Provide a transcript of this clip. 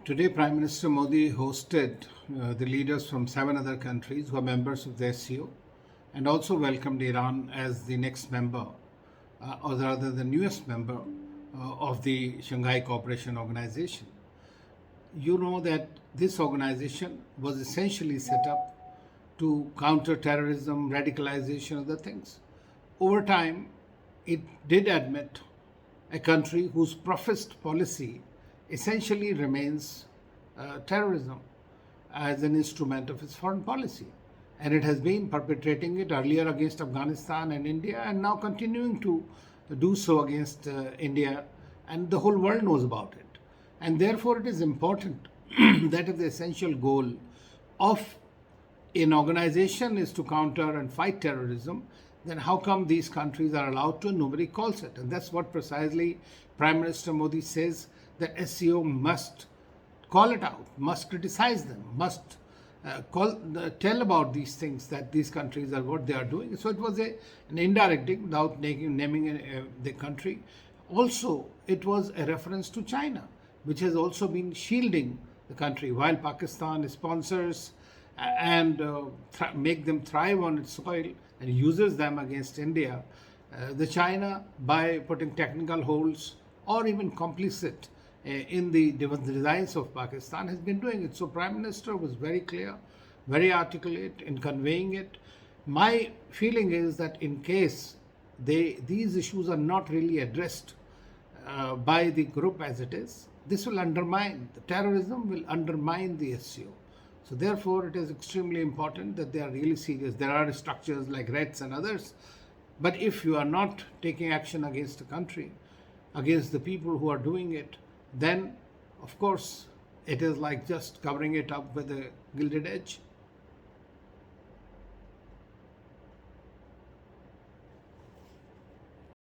Today, Prime Minister Modi hosted the leaders from 7 other countries who are members of the SCO and also welcomed Iran as the next member, or rather the newest member of the Shanghai Cooperation Organization. You know that this organization was essentially set up to counter terrorism, radicalization, other things. Over time, it did admit a country whose professed policy essentially remains terrorism as an instrument of its foreign policy. And it has been perpetrating it earlier against Afghanistan and India, and now continuing to do so against India, and the whole world knows about it. And therefore, it is important that if the essential goal of an organization is to counter and fight terrorism, then how come these countries are allowed to and nobody calls it? And that's what precisely Prime Minister Modi says, that SCO must call it out, must criticize them, must tell about these things, that these countries are what they are doing. So it was an indirect dig without naming the country. Also, it was a reference to China, which has also been shielding the country while Pakistan sponsors and make them thrive on its soil and uses them against India. The China, by putting technical holds or even complicit in the designs of Pakistan, has been doing it. So Prime Minister was very clear, very articulate in conveying it. My feeling is that in case these issues are not really addressed by the group as it is, this will undermine, the terrorism will undermine the SCO. So therefore, it is extremely important that they are really serious. There are structures like RETS and others, but if you are not taking action against a country, against the people who are doing it, then of course it is like just covering it up with a gilded edge.